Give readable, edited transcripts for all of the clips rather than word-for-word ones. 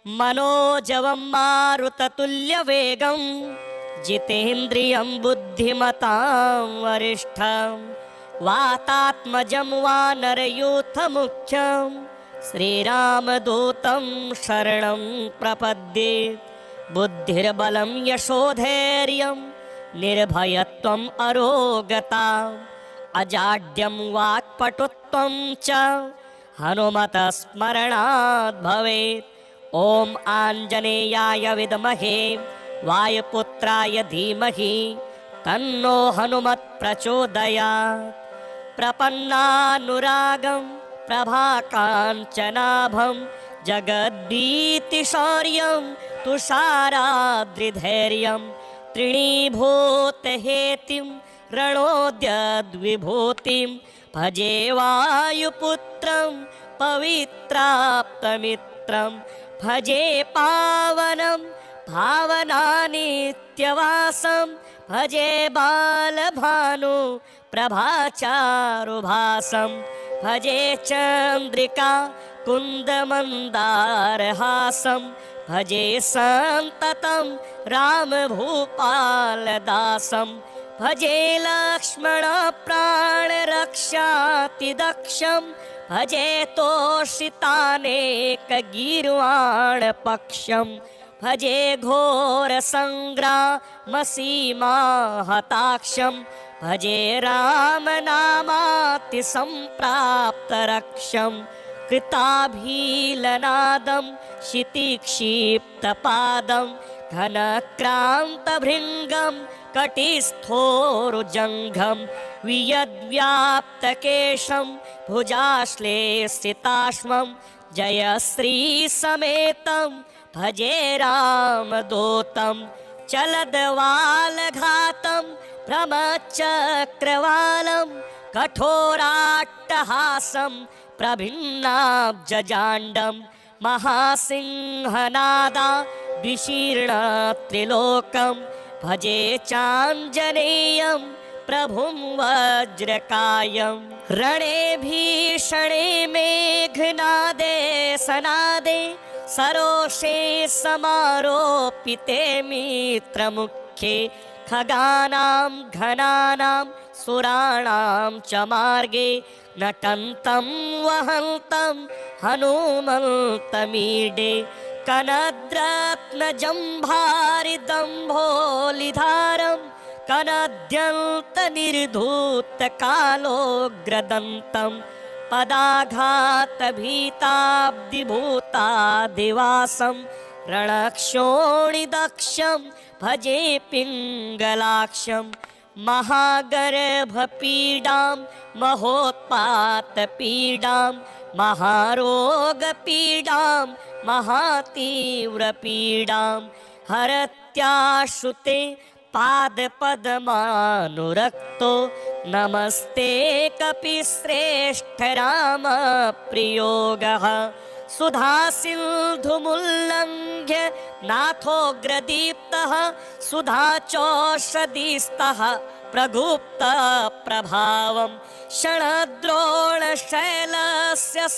मनोजवं मारुततुल्यवेगं जितेन्द्रियं बुद्धिमतां वरिष्ठं वातात्मजं वानरयूथमुख्यं श्रीरामदूतं शरणं प्रपद्ये। बुद्धिर्बलं यशोधैर्यं निर्भयत्वम् अरोगता अजाड्यं वाक्पटुत्वं च हनुमतः स्मरणात् भवेत्। ॐ आञ्जनेयाय विद्महे वायुपुत्राय धीमहि तन्नो हनुमत् प्रचोदयात्। प्रपन्नानुरागं प्रभाकाञ्चनाभं जगद्भीतिशौर्यं तुषाराद्रिधैर्यं तृणीभूतहेतिं रणोद्यद्विभूतिं भजे वायुपुत्रं पवित्राप्तमित्रं भजे पावनं भावनानित्यवासं भजे बालभानु प्रभाचारुभासं भजे चन्द्रिका कुन्दमन्दारहासं भजे सन्ततं रामभूपालदासं भजे लक्ष्मणप्राणरक्षातिदक्षं भजे तोषितानेकगीर्वाणपक्षं भजे घोरसङ्ग्रामसीमाहताक्षं भजे रामनामातिसम्प्राप्तरक्षं कृताभीलनादं क्षितिक्षिप्तपादं घनक्रान्तभृङ्गं कटिस्थोरुजङ्घं वियद्व्याप्तकेशं भुजाश्लेषिताश्मं जयश्रीसमेतं भजे रामदूतं चलद्वालघातं भ्रमचक्रवालं कठोराट्टहासं प्रभिन्नाब्जजाण्डं महासिंहनादा विशीर्णत्रिलोकं भजे चाञ्जनेयं प्रभुं वज्रकायं रणे भीषणे मेघनादे सनादे सरोषे समारोपिते मित्रमुखे खगानां घनानां सुराणां च मार्गे नटन्तं वहन्तं हनुमन्तमीडे कनद्रत्नजम्भारिदम्भोलिधारं कनद्यन्तनिर्धूतकालोग्रदन्तं पदाघातभीताब्धिभूतादिवासं रणक्षोणिदक्षं भजे पिङ्गलाक्षं महागर्भपीडां महोत्पातपीडां महारोगपीडां महातीव्रपीडां हरत्याश्रुते पादपद्मानुरक्तो नमस्ते कपिश्रेष्ठ रामप्रियोगः सुधासिन्धुमुल्लङ्घ्य नाथोग्रदीप्तः सुधाचोषधीस्तः प्रगुप्तप्रभावं शणद्रोणशैलस्य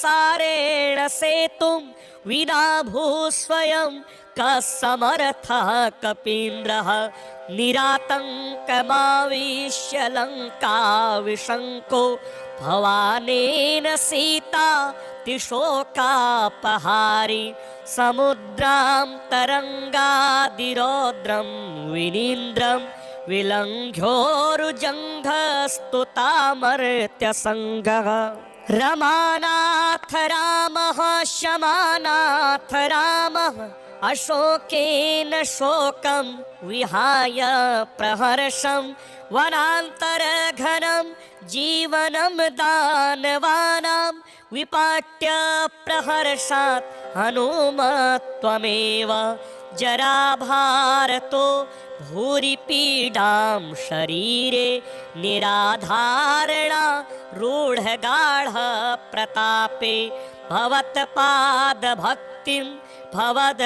सारेण सेतुं विना भूस्वयं कः समर्थः कपीन्द्रः निरातङ्कमाविश्य लङ्काविशङ्को भवानेन सीता तिशोकापहारी समुद्रां तरङ्गादिरौद्रं विनीन्द्रं विलङ्घ्योरुजङ्घस्तुतामर्त्यसङ्गः रमानाथ रामः शमानाथ रामः अशोकेन शोकं विहाय प्रहर्षं वनान्तरघनं जीवनं दानवानां विपाट्य प्रहर्षात् हनुमत्वमेव जराभारतो भूरिपीडां शरीरे निराधारणा रूढगाढ प्रतापे भवत्पादभक्तिं भवद्भक्तिरक्तिं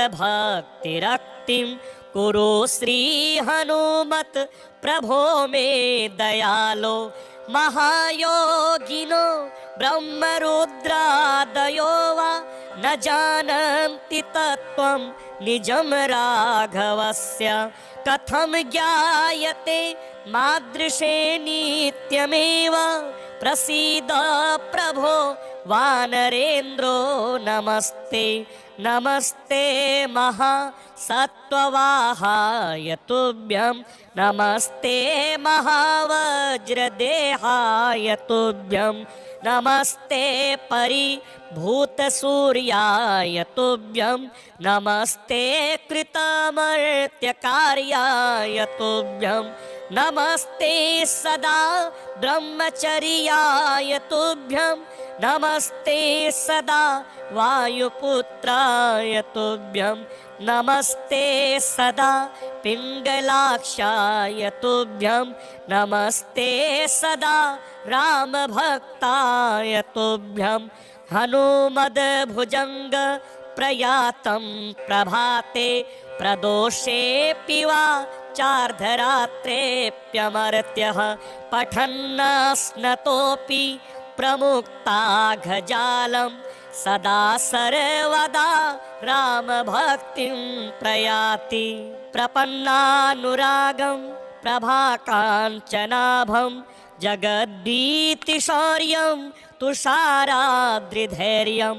कुरु श्रीहनुमत् प्रभो मे दयालो महायोगिनो ब्रह्मरुद्रादयो वा न जानन्ति तत्त्वं निजं राघवस्य कथं ज्ञायते मादृशे नित्यमेव प्रसीद प्रभो वानरेन्द्रो नमस्ते नमस्ते महासत्त्ववाहाय तुभ्यं नमस्ते महावज्रदेहाय तुभ्यं नमस्ते परिभूतसूर्याय तुभ्यं नमस्ते कृतमर्त्यकार्याय तुभ्यं नमस्ते सदा ब्रह्मचर्याय तुभ्यं नमस्ते सदा वायुपुत्राय तुभ्यं नमस्ते सदा पिङ्गलाक्षाय तुभ्यं नमस्ते सदा रामभक्ताय तुभ्यं हनुमद्भुजङ्ग प्रयातं प्रभाते प्रदोषेऽपि वा चार्धरात्रेऽप्यमर्त्यः पठन्नस्नतोऽपि प्रमुक्ताघजालं सदा सर्वदा रामभक्तिं प्रयाति प्रपन्नानुरागं प्रभाकाञ्चनाभं जगद्भीतिशौर्यं तुषाराद्रिधैर्यं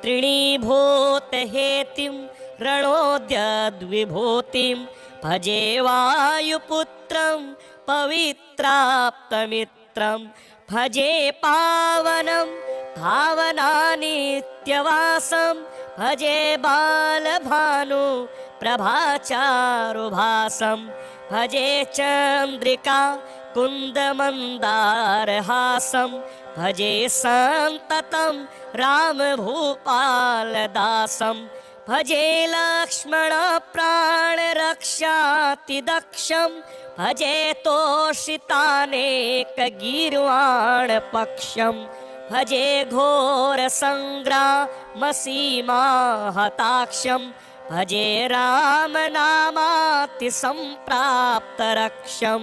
तृणीभूतहेतिं रणोद्यद्विभूतिं भजे वायुपुत्रं पवित्राप्तमित्रं भजे पावनं भावनानित्यवासं भजे बालभानु प्रभाचारुभासं भजे चन्द्रिका कुन्दमन्दारहासं भजे सन्ततं रामभूपालदासं भजे लक्ष्मणप्राणरक्षातिदक्षं भजे तोषितानेकगीर्वाणपक्षं भजे घोरसङ्ग्रामसीमाहताक्षं भजे रामनामातिसम्प्राप्तरक्षं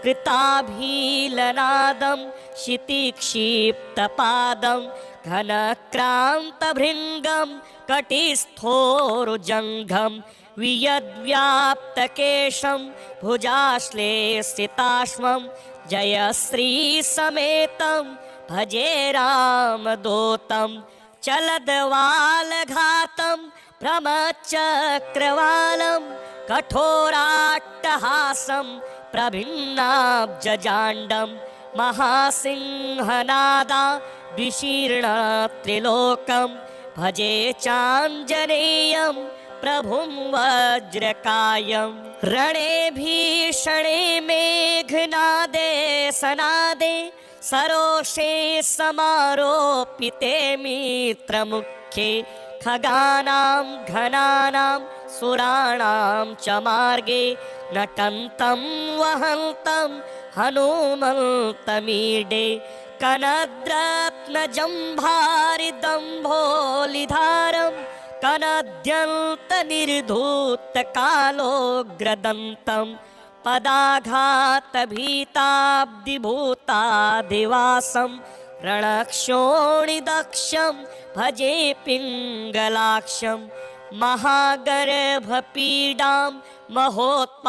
कृताभीलनादं क्षितिक्षिप्तपादं घनक्रान्तभृङ्गं कटिस्थोरुजङ्घं वियद्व्याप्तकेशं भुजाश्लेषिताश्वं जयश्रीसमेतं भजे रामदूतं चलद्वालघातं भ्रमचक्रवालं कठोराट्टहासं प्रभिन्नाब्जजाण्डं महासिंहनादा विशीर्णत्रिलोकं भजे चाञ्जनेयं प्रभुं वज्रकायं रणे भीषणे मेघनादे सनादे सरोषे समारोपिते मित्रमुखे खगानां घनानां सुराणां च मार्गे नटन्तं वहन्तं हनुमन्तमीडे कनद्रत्नजम्भारिदम्भोलिधारं कनद्यन्तनिर्धूतकालोग्रदन्तं पदाघातभीताब्धिभूतादिवासं रणक्षोणिदक्षं भजे पिङ्गलाक्षं महागर्भपीडां महोत्पातपीडां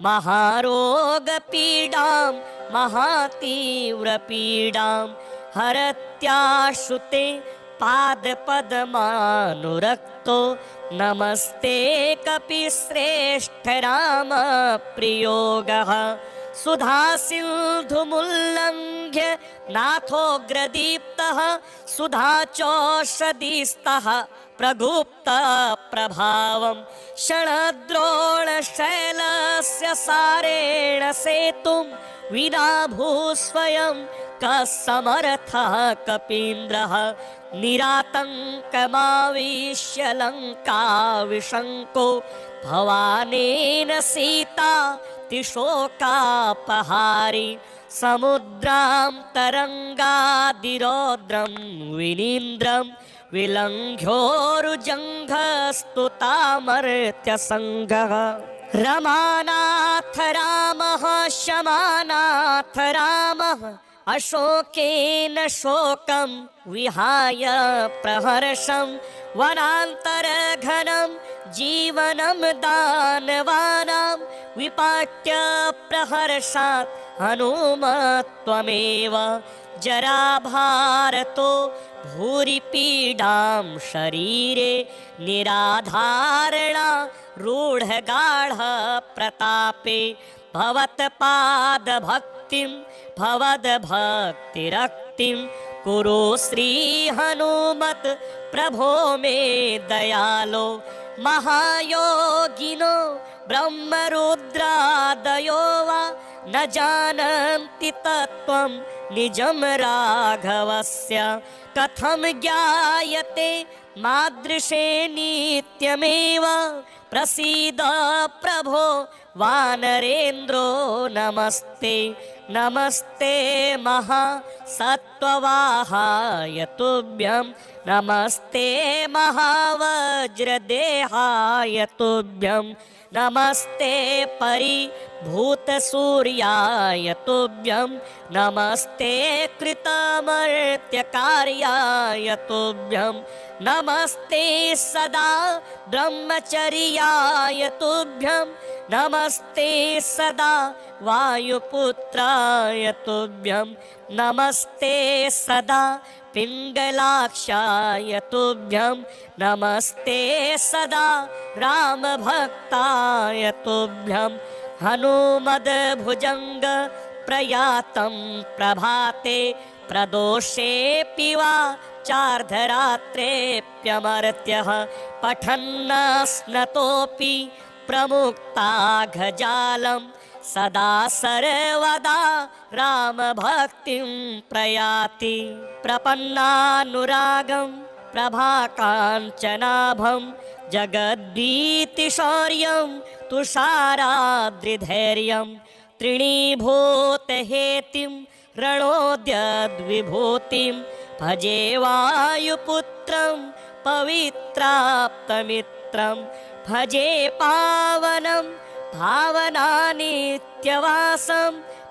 महारोगपीडां महातीव्रपीडां हरत्याश्रुते पादपद्मानुरक्तो नमस्ते कपिश्रेष्ठ राम प्रियोगः सुधासिन्धुमुल्लङ्घ्य नाथोग्रदीप्तः सुधाचोषधीस्तः प्रगुप्तप्रभावं शणद्रोणशैलस्य सारेण सेतुं विना भूस्वयं कः समर्थः कपीन्द्रः निरातङ्कमाविश्य लङ्काविशङ्को भवानेन सीता तिशोकापहारी समुद्रां तरङ्गादिरौद्रं विनीन्द्रं विलङ्घ्योरुजङ्घस्तुतामर्त्यसङ्गः रमानाथ रामः शमानाथ रामः अशोकेन शोकं विहाय प्रहर्षं वनान्तरघनं जीवनं दानवानां विपाट्य प्रहर्षात् हनुमत्वमेव जराभारतो भूरिपीडां शरीरे निराधारणा रूढगाढ प्रतापे भवत्पादभक्तिं भवद्भक्तिरक्तिं कुरु श्री हनुमत् प्रभो मे दयालो महायोगिनो ब्रह्मरुद्रादयो वा न जानन्ति तत्त्वं निजं राघवस्य कथं ज्ञायते मादृशे नित्यमेव प्रसीद प्रभो वानरेन्द्रो नमस्ते नमस्ते महासत्त्ववाहाय तुभ्यं नमस्ते महावज्रदेहाय तुभ्यं नमस्ते परिभूतसूर्याय तुभ्यं नमस्ते कृतमर्त्यकार्याय तुभ्यं नमस्ते सदा ब्रह्मचर्याय तुभ्यं नमस्ते सदा वायुपुत्राय तुभ्यं नमस्ते सदा पिङ्गलाक्षाय तुभ्यं नमस्ते सदा रामभक्ताय तुभ्यं हनुमद्भुजङ्ग प्रयातं प्रभाते प्रदोषेऽपि वा चार्धरात्रेऽप्यमर्त्यः पठन्नस्नतोऽपि प्रमुक्ताघजालं सदा सर्वदा रामभक्तिं प्रयाति प्रपन्नानुरागं प्रभाकाञ्चनाभं जगद्भीतिशौर्यं तुषाराद्रिधैर्यं तृणीभूतहेतिं रणोद्यद्विभूतिं भजे वायुपुत्रं पवित्राप्तमित्रं भजे पावनं भावनानित्यवासं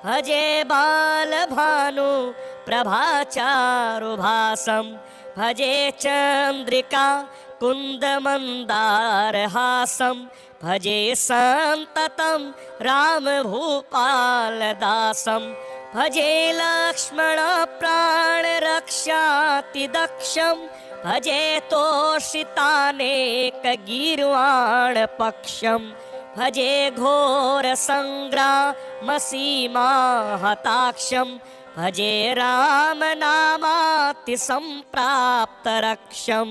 भजे बालभानु प्रभाचारुभासं भजे चन्द्रिका कुन्दमन्दारहासं भजे सन्ततं रामभूपालदासं भजे लक्ष्मणप्राणरक्षातिदक्षं भजे तोषितानेकगीर्वाणपक्षं भजे घोरसङ्ग्रामसीमाहताक्षं भजे रामनामातिसम्प्राप्तरक्षं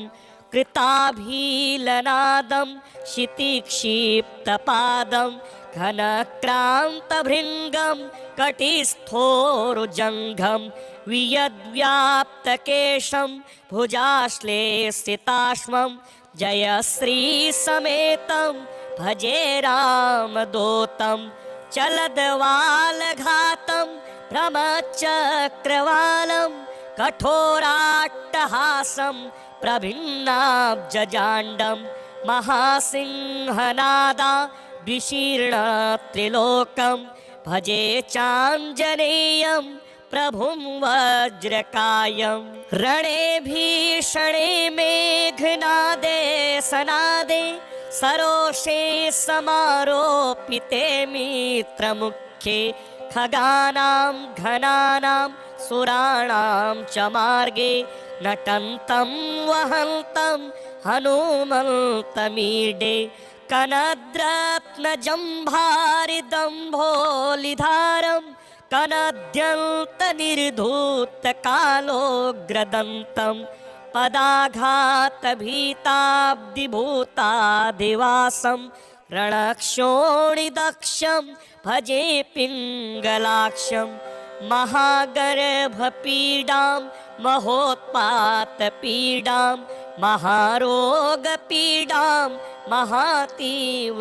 कृताभीलनादं क्षितिक्षिप्तपादं घनक्रान्तभृङ्गं कटिस्थोरुजङ्घं वियद्व्याप्तकेशं भुजाश्लेषिताश्वं जयश्रीसमेतं भजे रामदूतं चलद्वालघातं भ्रमचक्रवालं कठोराट्टहासं प्रभिन्नाब्जजाण्डं महासिंहनादा विशीर्णत्रिलोकं भजे चाञ्जनेयं प्रभुं वज्रकायं रणे भीषणे मेघनादे सनादे सरोषे समारोपिते मित्रमुखे खगानां घनानां सुराणां च मार्गे नटन्तं वहन्तं हनुमन्तमीडे कनद्रत्नजम्भारिदम्भोलिधारं कनद्यन्तनिर्धूतकालोग्रदन्तं पदाघातभीताब्धिभूतादिवासं रणक्षोणिदक्षं भजे पिङ्गलाक्षं महागर्भपीडां महोत्पातपीडां महारोगपीडां महातीव्रपीडां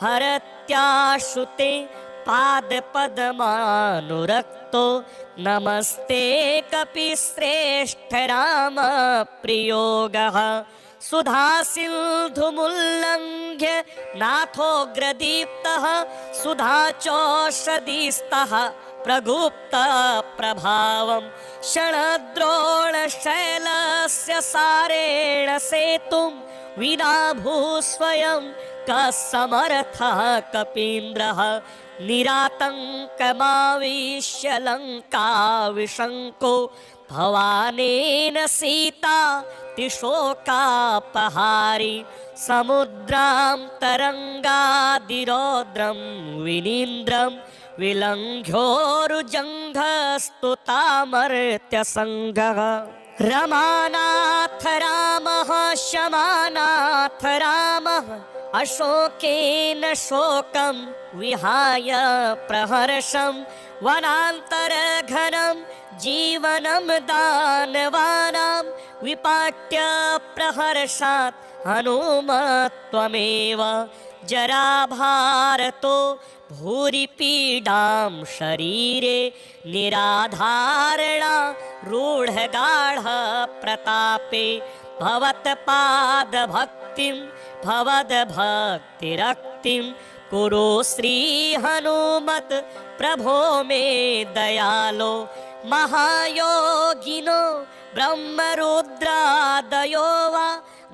हरत्याश्रुते पादपद्मानुरक्तो नमस्ते कपिश्रेष्ठ रामप्रियोगः सुधासिन्धुमुल्लङ्घ्य नाथोऽग्रदीप्तः सुधाचोषधीस्तः प्रगुप्तप्रभावं क्षणद्रोणशैलस्य सारेण सेतुं विना भूस्वयं कः समर्थः कपीन्द्रः निरातङ्कमाविश्य लङ्काविशङ्को भवानेन सीता तिशोकापहारी समुद्रां तरङ्गादिरौद्रं विनीन्द्रं विलङ्घ्योरुजङ्घस्तुतामर्त्यसङ्गः रमानाथ रामः शमानाथ रामः अशोकेन शोकं विहाय प्रहर्षं वनान्तरघनं जीवनं दानवानां विपाट्य प्रहर्षात् हनुमत्वमेव जराभारतो भूरिपीडां शरीरे निराधारणा रूढगाढ प्रतापे भवत्पादभक्तिं भवद्भक्तिरक्तिं कुरु श्रीहनुमत् प्रभो मे दयालो महायोगिनो ब्रह्मरुद्रादयो वा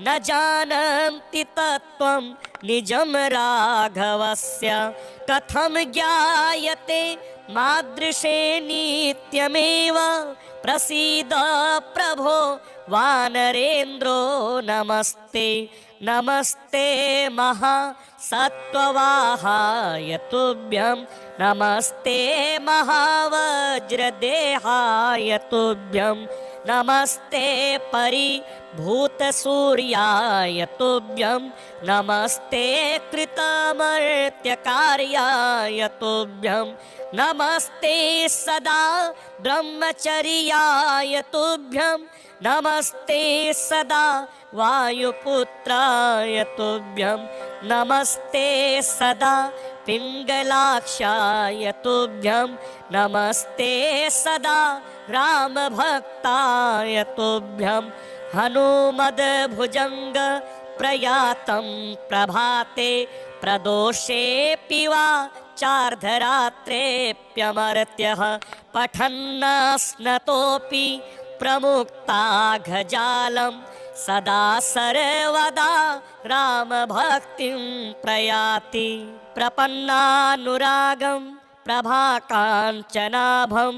न जानन्ति तत्त्वं निजं राघवस्य कथं ज्ञायते मादृशे नित्यमेव प्रसीद प्रभो वानरेन्द्रो नमस्ते नमस्ते महासत्त्ववाहाय तुभ्यं नमस्ते महावज्रदेहाय तुभ्यं नमस्ते परिभूतसूर्याय तुभ्यं नमस्ते कृतमर्त्यकार्याय तुभ्यं नमस्ते सदा ब्रह्मचर्याय तुभ्यं नमस्ते सदा वायुपुत्राय तुभ्यं नमस्ते सदा पिङ्गलाक्षाय तुभ्यं नमस्ते सदा रामभक्ताय तुभ्यं हनुमद्भुजङ्ग प्रयातं प्रभाते प्रदोषेऽपि वा चार्धरात्रेऽप्यमर्त्यः पठन्नस्नतोऽपि प्रमुक्ताघजालं सदा सर्वदा रामभक्तिं प्रयाति प्रपन्नानुरागं प्रभाकाञ्चनाभं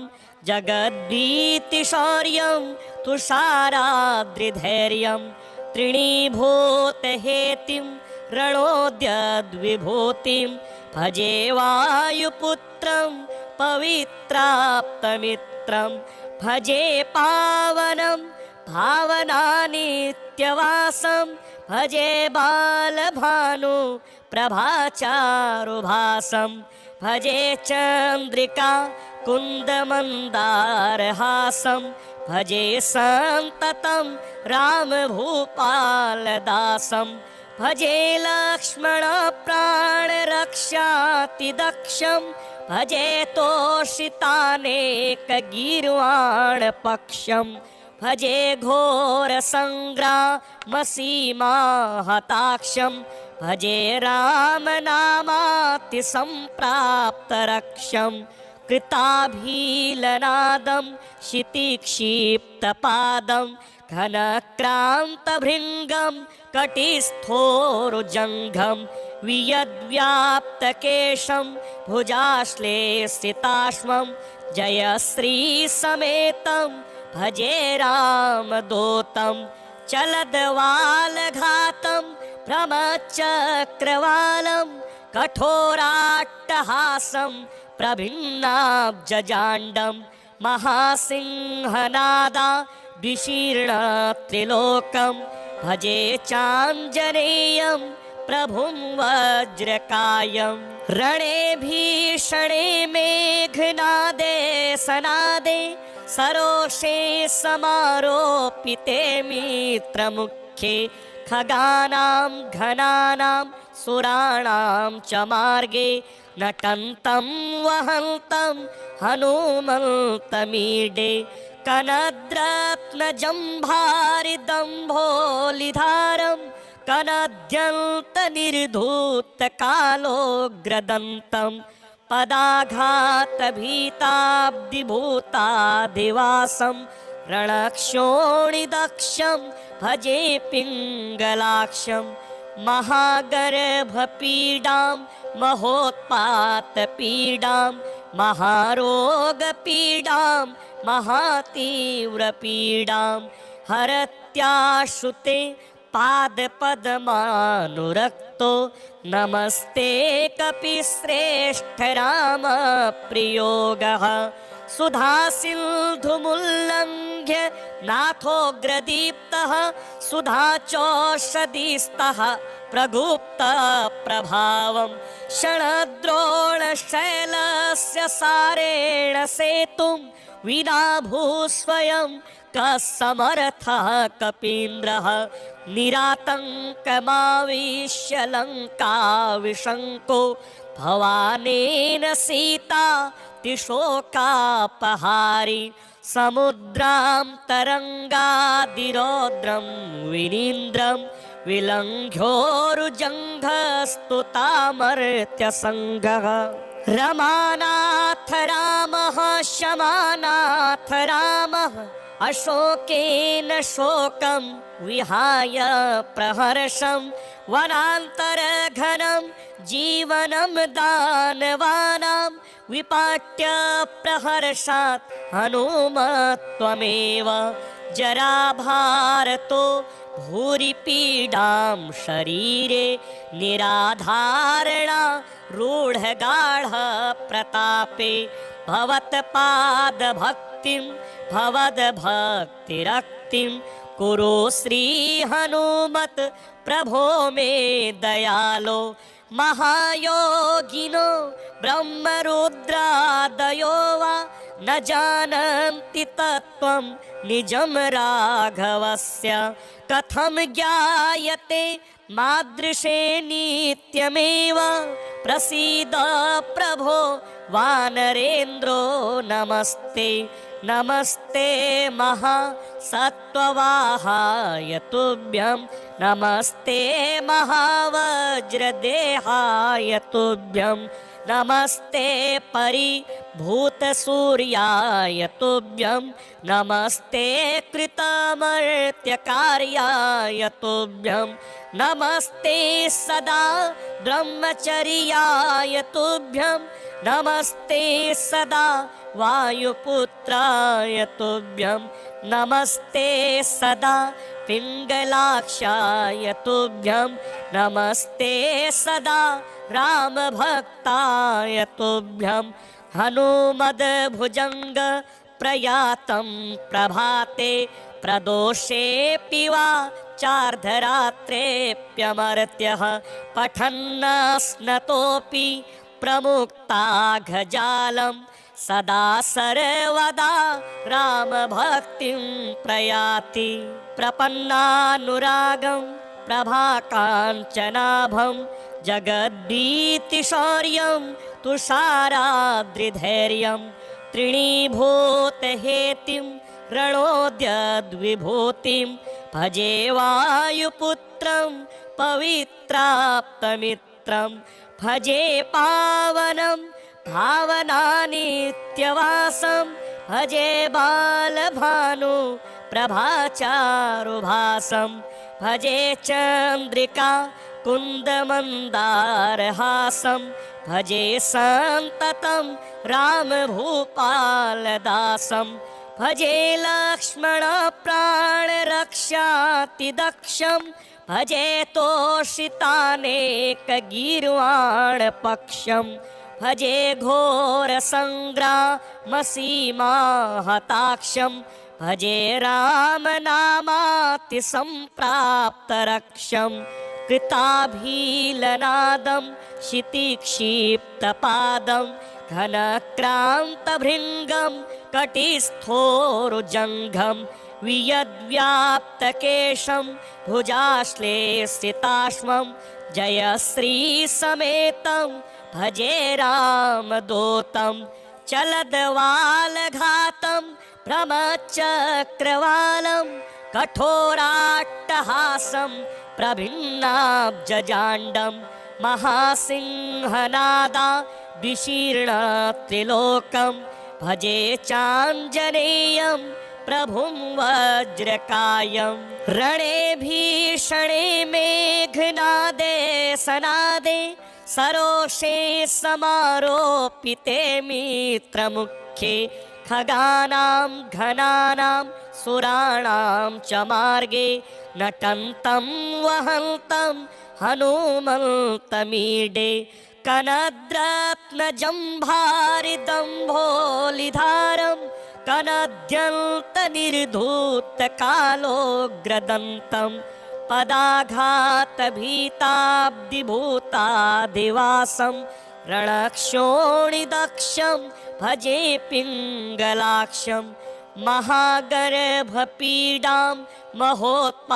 जगद्भीतिशौर्यं तुषाराद्रिधैर्यं तृणीभूतहेतिं रणोद्यद्विभूतिं भजे वायुपुत्रं पवित्राप्तमित्रं भजे पावनं भावनानित्यवासं भजे बालभानु प्रभाचारुभासं भजे चन्द्रिका कुन्दमन्दारहासं भजे सन्ततं रामभूपालदासं भजे लक्ष्मणप्राणरक्षातिदक्षं भजे तोषितानेकगीर्वाणपक्षं भजे घोरसङ्ग्रामसीमाहताक्षं भजे रामनामातिसम्प्राप्तरक्षं कृताभीलनादं क्षितिक्षिप्तपादं घनक्रान्तभृङ्गं कटिस्थोरुजङ्घं वियद्व्याप्तकेशं भुजाश्लेषिताश्वं जयश्रीसमेतं भजे रामदूतं चलद्वालघातं भ्रमचक्रवालं कठोराट्टहासं प्रभिन्नाब्जजाण्डं महासिंहनादा विशीर्णत्रिलोकं भजे चाञ्जनेयं प्रभुं वज्रकायं रणे भीषणे मेघनादे सनादे सरोषे समारोपिते मित्रमुखे खगानां घनानां सुराणां च मार्गे नटन्तं वहन्तं हनुमन्तमीडे कनद्रत्नजम्भारिदम्भोलिधारं कनद्यन्तनिर्धूतकालोग्रदन्तं पदाघातभीताब्धिभूतादिवासं रणक्षोणिदक्षं भजे पिङ्गलाक्षं महागर्भपीडां महोत्पातपीडां महारोगपीडां महातीव्रपीडां हरत्याश्रुते पादपद्मानुरक्तो नमस्ते कपिश्रेष्ठ राम प्रियोगः सुधासिन्धुमुल्लङ्घ्य नाथोग्रदीप्तः सुधाचौषधिस्तः प्रगुप्तप्रभावं शणद्रोणशैलस्य सारेण सेतुं विना भूस्वयं कः समर्थः कपीन्द्रः निरातङ्कमाविश्य लङ्काविशङ्को भवानेन सीता तिशोकापहारी समुद्रां तरङ्गादिरौद्रं विनीन्द्रं विलङ्घ्योरुजङ्घस्तुतामर्त्यसङ्गः रमानाथ रामः शमानाथ रामः अशोकेन शोकं विहाय प्रहर्षं वनान्तरघनं जीवनं दानवानां विपाट्य प्रहर्षात् हनुमत्वमेव जराभारतो भूरि पीडां शरीरे निराधारणा रूढगाढ प्रतापे भवत्पादभक्तिं भवद्भक्तिरक्तिं कुरु श्रीहनुमत् प्रभो मे दयालो महायोगिनो ब्रह्मरुद्रादयो वा न जानन्ति तत्त्वं निजं राघवस्य कथं ज्ञायते मादृशे नित्यमेव प्रसीद प्रभो वानरेन्द्रो नमस्ते नमस्ते महासत्त्ववाहाय तुभ्यं नमस्ते महावज्रदेहाय तुभ्यं नमस्ते परिभूतसूर्याय तुभ्यं नमस्ते कृतमर्त्यकार्याय तुभ्यं नमस्ते सदा ब्रह्मचर्याय तुभ्यं नमस्ते सदा वायुपुत्राय तुभ्यं नमस्ते सदा पिङ्गलाक्षाय तुभ्यं नमस्ते सदा रामभक्ताय तुभ्यं हनुमद्भुजङ्ग प्रयातं प्रभाते प्रदोषेऽपि वा चार्धरात्रेऽप्यमर्त्यः पठन्नस्नतोऽपि प्रमुक्ताघजालं सदा सर्वदा रामभक्तिं प्रयाति प्रपन्नानुरागं प्रभाकाञ्चनाभं जगद्भीतिशौर्यं तुषाराद्रिधैर्यं तृणीभूतहेतिं रणोद्यद्विभूतिं भजे वायुपुत्रं पवित्राप्तमित्रं भजे पावनं भावनानित्यवासं भजे बालभानु प्रभाचारुभासं भजे चन्द्रिका कुन्दमन्दारहासं भजे सन्ततं रामभूपालदासं भजे लक्ष्मणप्राणरक्षातिदक्षं भजे तोषितानेकगीर्वाणपक्षं भजे घोरसङ्ग्रामसीमाहताक्षं भजे रामनामातिसम्प्राप्तरक्षं कृताभीलनादं क्षितिक्षिप्तपादं घनक्रान्तभृङ्गं कटिस्थोरुजङ्घं वियद्व्याप्तकेशं भुजाश्लेषिताश्वं जयश्रीसमेतं भजे रामदूतं चलद्वालघातं भ्रमचक्रवालं कठोराट्टहासं प्रभिन्नाब्जजाण्डं महासिंहनादा विशीर्णत्रिलोकं भजे चाञ्जनेयं प्रभुं वज्रकायं रणे भीषणे मेघनादे सनादे सरोषे समारोपिते मित्रमुखे खगानां घनानां सुराणां च मार्गे नटन्तं वहन्तं हनुमन्तमीडे कनद्रत्नजम्भारिदम्भोलिधारं कनद्यन्तनिर्धूतकालोग्रदन्तं पदाघातभीताब्धिभूतादिवासं रणक्षोणिदक्षं भजे पिङ्गलाक्षं महागर्भपीडां महोत्पातपीडां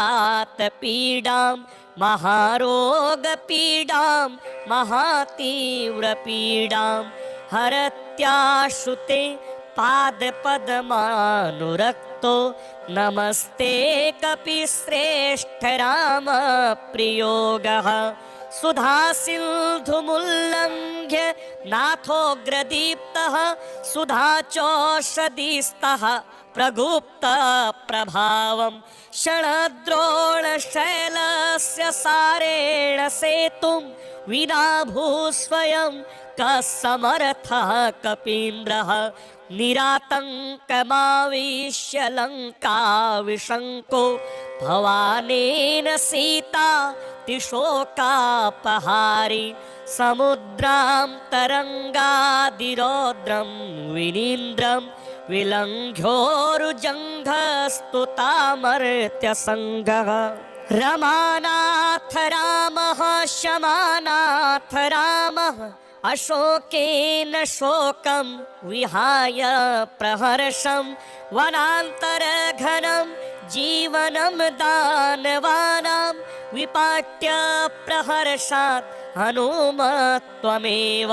महारोगपीडां महातीव्रपीडां हरत्याश्रुते पादपद्मानुरक्तो नमस्ते कपिश्रेष्ठ रामप्रियोगः सुधासिन्धुमुल्लङ्घ्य नाथोग्रदीप्तः सुधाचोषधीस्तः प्रगुप्तप्रभावं क्षणद्रोणशैलस्य सारेण सेतुं विना भूस्वयं कः समर्थः कपीन्द्रः निरातङ्कमाविश्य लङ्काविशङ्को भवानेन सीता तिशोकापहारी समुद्रां तरङ्गादिरौद्रं विनीन्द्रं विलङ्घ्योरुजङ्घस्तुतामर्त्यसङ्गः रमानाथ रामः शमानाथ रामः अशोकेन शोकं विहाय प्रहर्षं वनान्तरघनं जीवनं दानवानां विपाट्य प्रहर्षात् हनुमत्वमेव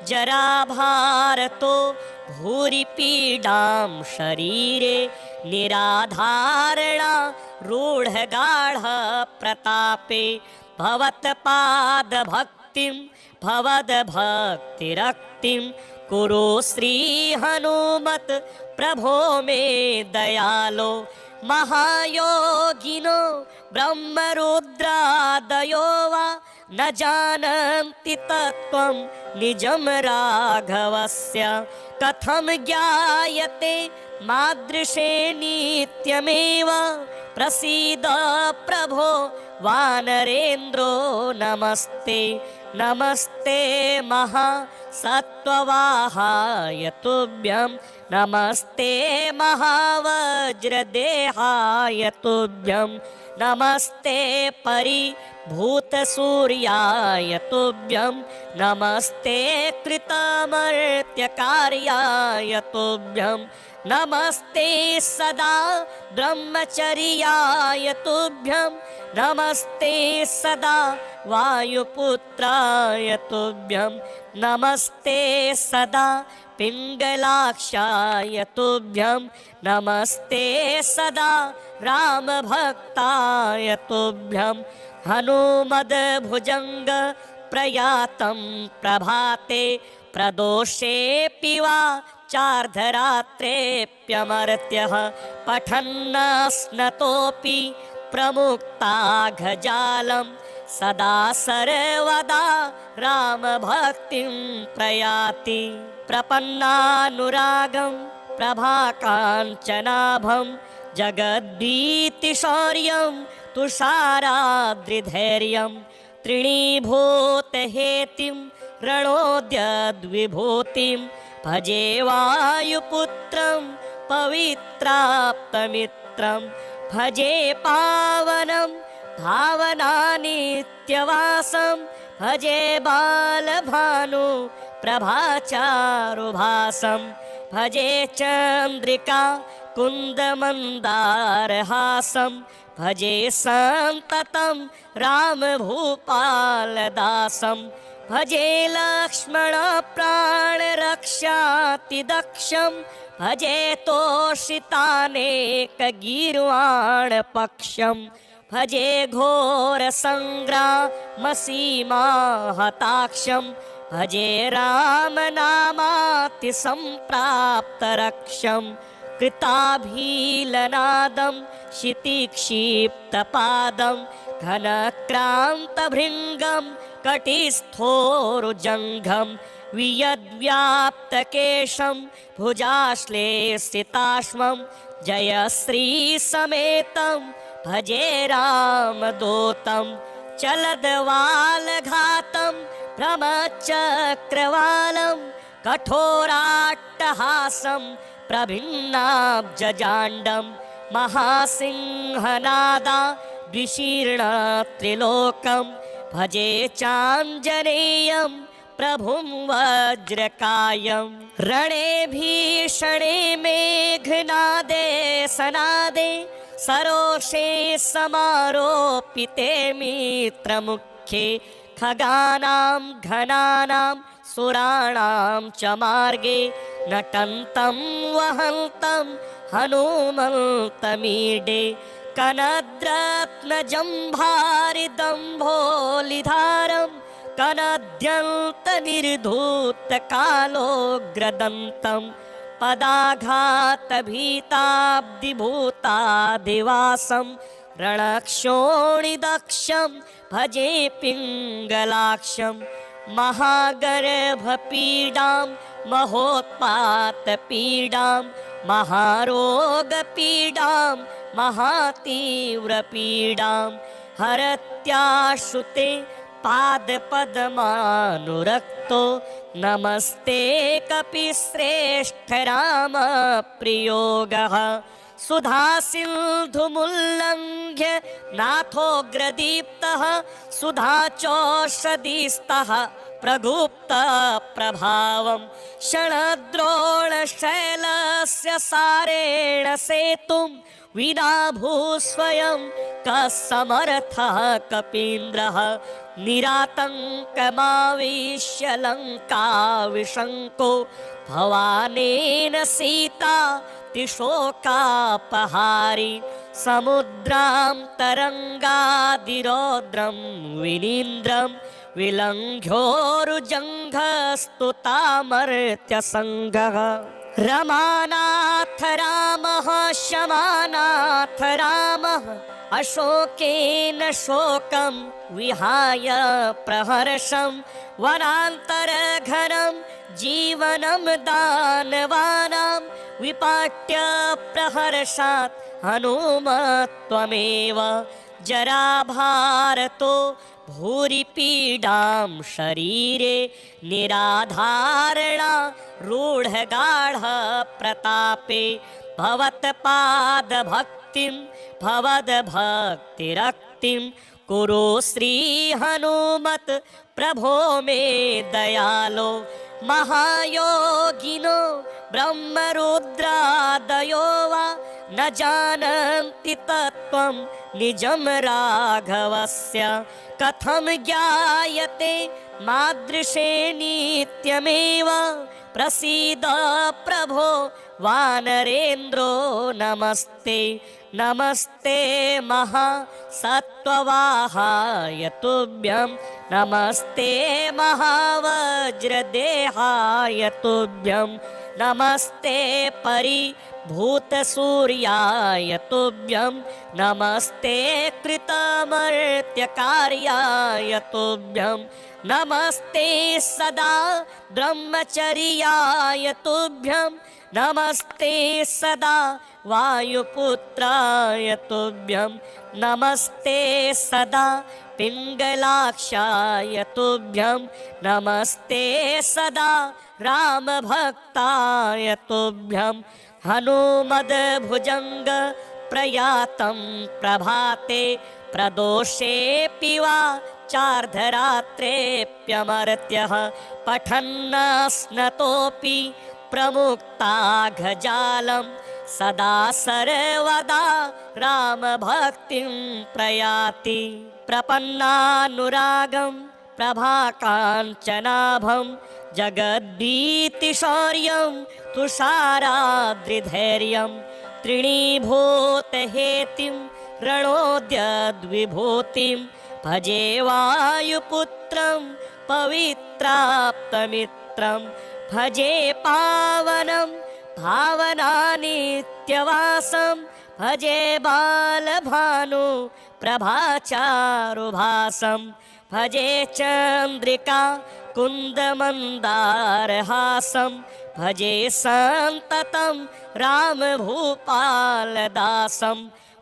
जराभारतो भूरिपीडां शरीरे निराधारणा रूढगाढ प्रतापे भवत्पादभक्तिं भवद्भक्तिरक्तिं कुरु श्रीहनुमत् प्रभो मे दयालो महायोगिनो ब्रह्मरुद्रादयो वा न जानन्ति तत्त्वं निजं राघवस्य कथं ज्ञायते मादृशे नित्यमेव प्रसीद प्रभो वानरेन्द्रो नमस्ते नमस्ते महासत्त्ववाहाय तुभ्यं नमस्ते महावज्रदेहाय तुभ्यं नमस्ते परिभूतसूर्याय तुभ्यं नमस्ते कृतमर्त्यकार्याय तुभ्यं नमस्ते सदा ब्रह्मचर्याय तुभ्यं नमस्ते सदा वायुपुत्राय तुभ्यं नमस्ते सदा पिङ्गलाक्षाय तुभ्यं नमस्ते सदा रामभक्ताय तुभ्यं हनुमद्भुजङ्ग प्रयातं प्रभाते प्रदोषेऽपि वा चार्धरात्रेऽप्यमर्त्यः पठन्नस्नतोऽपि प्रमुक्ताघजालं सदा सर्वदा रामभक्तिं प्रयाति प्रपन्नानुरागं प्रभाकाञ्चनाभं जगद्भीतिशौर्यं तुषाराद्रिधैर्यं तृणीभूतहेतिं रणोद्यद्विभूतिं भजे वायुपुत्रं पवित्राप्तमित्रं भजे पावनं भावनानित्यवासं भजे बालभानु प्रभाचारुभासं भजे चन्द्रिका कुन्दमन्दारहासं भजे सन्ततं रामभूपालदासं भजे लक्ष्मणप्राणरक्षातिदक्षं भजे तोषितानेकगीर्वाणपक्षं भजे घोरसङ्ग्रामसीमाहताक्षं भजे रामनामातिसम्प्राप्तरक्षं कृताभीलनादं क्षितिक्षिप्तपादं घनक्रान्तभृङ्गं कटिस्थोरुजङ्घं वियद्व्याप्तकेशं भुजाश्लेषिताश्वं जयश्रीसमेतं भजे रामदूतं चलद्वालघातं भ्रमचक्रवालं कठोराट्टहासं प्रभिन्नाब्जजाण्डं महासिंहनादा द्विशीर्णत्रिलोकं भजे चाञ्जनेयं प्रभुं वज्रकायं रणे भीषणे मेघनादे सनादे सरोषे समारोपिते मित्रमुखे खगानां घनानां सुराणां च मार्गे नटन्तं वहन्तं हनुमन्तमीडे कनद्रत्नजम्भारिदम्भोलिधारं कनद्यन्तनिर्धूतकालोग्रदन्तं पदाघातभीताब्धिभूतादिवासं रणक्षोणिदक्षं भजे पिङ्गलाक्षं महागर्भपीडां महोत्पातपीडां महारोगपीडां महातीव्रपीडां हरत्याश्रुते पादपद्मानुरक्तो नमस्ते कपिश्रेष्ठ रामप्रियोगः सुधासिन्धुमुल्लङ्घ्य नाथोग्रदीप्तः सुधाचोषधीस्तः प्रगुप्तप्रभावं क्षणद्रोणशैलस्य सारेण सेतुं विना भूस्वयं कः समर्थः कपीन्द्रः निरातङ्कमाविश्य लङ्काविशङ्को भवानेन सीता तिशोकापहारी समुद्रां तरङ्गादिरौद्रं विनीन्द्रं विलङ्घ्योरुजङ्घस्तुतामर्त्यसङ्गः रमानाथ रामः शमानाथ रामः अशोकेन शोकं विहाय प्रहर्षं वनान्तरघनं जीवनं दानवानां विपाट्य प्रहर्षात् हनुमत्वमेव जराभारतो भूरि पीडां शरीरे निराधारणा रूढगाढ प्रतापे भवत्पादभक्तिं भवद्भक्तिरक्तिं कुरु श्री हनुमत् प्रभो मे दयालो महायोगिनो ब्रह्मरुद्रादयो वा न जानन्ति तत्त्वं निजं राघवस्य कथं ज्ञायते मादृशे नित्यमेव प्रसीद प्रभो वानरेन्द्रो नमस्ते नमस्ते महासत्त्ववाहाय तुभ्यं नमस्ते महावज्रदेहाय तुभ्यं नमस्ते परिभूतसूर्याय तुभ्यं नमस्ते कृतमर्त्यकार्याय तुभ्यं नमस्ते सदा ब्रह्मचर्याय तुभ्यं नमस्ते सदा वायुपुत्राय तुभ्यं नमस्ते सदा पिङ्गलाक्षाय तुभ्यं नमस्ते सदा रामभक्ताय तुभ्यं हनुमद्भुजङ्ग प्रयातं प्रभाते प्रदोषेऽपि वा चार्धरात्रेऽप्यमर्त्यः पठन्नस्नतोऽपि प्रमुक्ताघजालं सदा सर्वदा रामभक्तिं प्रयाति प्रपन्नानुरागं प्रभाकाञ्चनाभं जगद्भीतिशौर्यं तुषाराद्रिधैर्यं तृणीभूतहेतिं रणोद्यद्विभूतिं भजे वायुपुत्रं पवित्राप्तमित्रं भजे पावनं भावनानित्यवासं भजे बालभानु प्रभाचारुभासं भजे चन्द्रिका कुन्दमन्दारहासं भजे सन्ततं रामभूपालदासं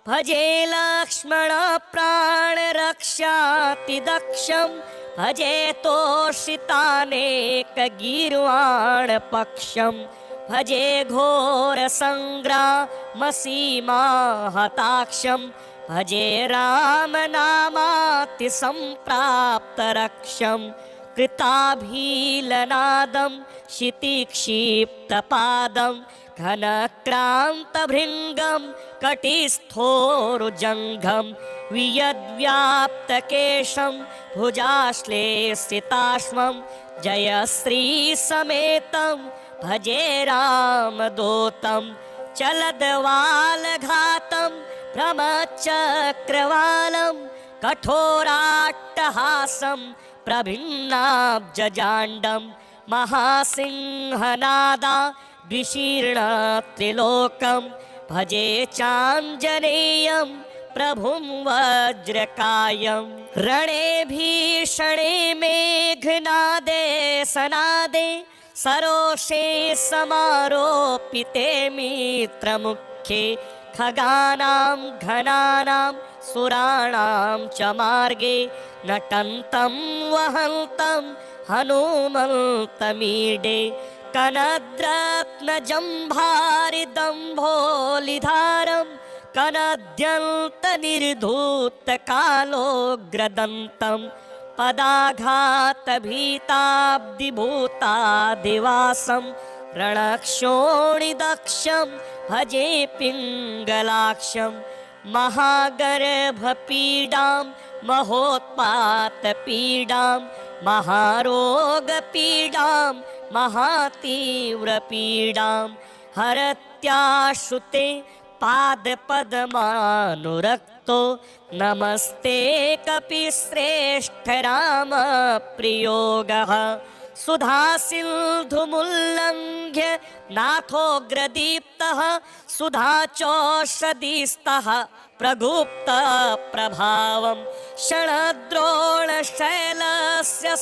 भजे लक्ष्मणप्राणरक्षातिदक्षं भजे तोषितानेकगीर्वाणपक्षं भजे घोरसङ्ग्रामसीमाहताक्षं भजे रामनामातिसम्प्राप्तरक्षं कृताभीलनादं क्षितिक्षिप्तपादं घनक्रान्तभृङ्गं कटिस्थोरुजङ्घं वियद्व्याप्तकेशं भुजाश्लेषिताश्वं जयश्रीसमेतं भजे रामदूतं चलद्वालघातं भ्रमचक्रवालं कठोराट्टहासं प्रभिन्नाब्जजाण्डं महासिंहनादा द्विशीर्णत्रिलोकं भजे चाञ्जनेयं प्रभुं वज्रकायं रणे भीषणे मेघनादे सनादे सरोषे समारोपिते मित्रमुखे खगानां घनानां सुराणां च मार्गे नटन्तं वहन्तं हनुमन्तमीडे कनद्रत्नजम्भारिदम्भोलिधारं कनद्यन्तनिर्धूतकालोग्रदन्तं पदाघातभीताब्धिभूतादिवासं रणक्षोणिदक्षं भजे पिङ्गलाक्षं महागर्भपीडां महोत्पातपीडां महारोगपीडां महातीव्रपीडां हरत्याश्रुते पादपद्मानुरक्तो नमस्ते कपिश्रेष्ठ रामप्रियोगः सुधासिन्धुमुल्लङ्घ्य नाथोग्रदीप्तः सुधाचोषधीस्तः प्रगुप्तप्रभावं शणद्रोणशैलस्य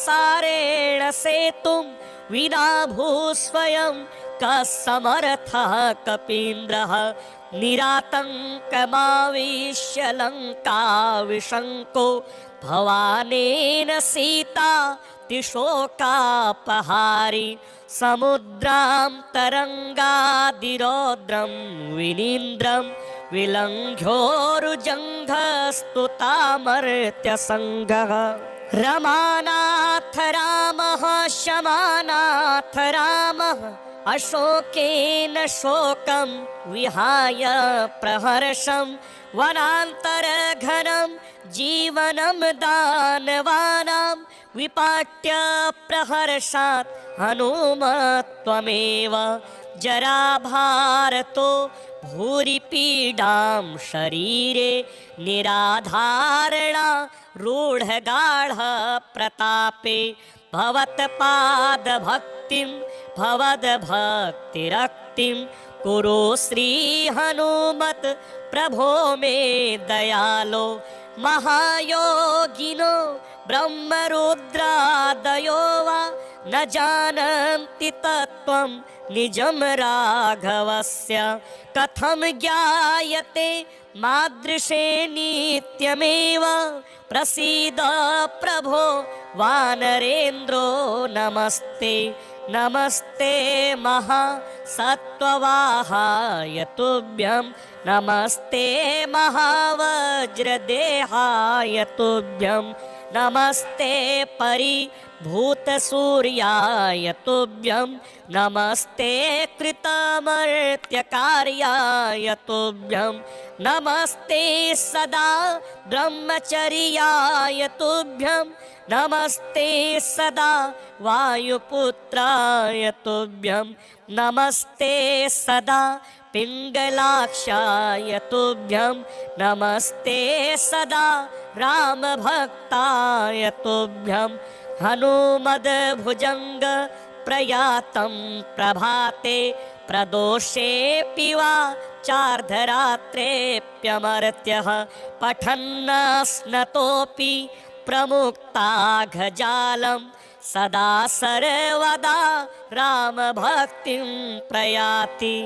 सारेण सेतुं विना भूस्वयं कः समर्थः कपीन्द्रः निरातङ्कमाविश्य लङ्काविशङ्को भवानेन सीता तिशोकापहारी समुद्रां तरङ्गादिरौद्रं विनीन्द्रं विलङ्घ्योरुजङ्घस्तुतामर्त्यसङ्गः रमानाथ रामः शमानाथ रामः अशोकेन शोकं विहाय प्रहर्षं वनान्तरघनं जीवनं दानवानां विपाट्य प्रहर्षात् हनुमत्वमेव जराभारतो भूरि पीडां शरीरे निराधारणा रूढगाढ प्रतापे भवत्पादभक्तिं भवद्भक्तिरक्तिं कुरु श्रीहनुमत् प्रभो मे दयालो महायोगिनो ब्रह्मरुद्रादयो वा न जानन्ति तत्त्वं निजं राघवस्य कथं ज्ञायते मादृशे नित्यमेव प्रसीद प्रभो वानरेन्द्रो नमस्ते नमस्ते महासत्त्ववाहाय तुभ्यं नमस्ते महावज्रदेहाय तुभ्यं नमस्ते परिभूतसूर्याय तुभ्यं नमस्ते कृतमर्त्यकार्याय तुभ्यं नमस्ते सदा ब्रह्मचर्याय तुभ्यं नमस्ते सदा वायुपुत्राय तुभ्यं नमस्ते सदा पिङ्गलाक्षाय तुभ्यं नमस्ते सदा रामभक्ताय तुभ्यं हनुमद्भुजङ्ग प्रयातं प्रभाते प्रदोषेऽपि वा चार्धरात्रेऽप्यमर्त्यः पठन्नस्नतोऽपि प्रमुक्ताघजालं सदा सर्वदा रामभक्तिं प्रयाति।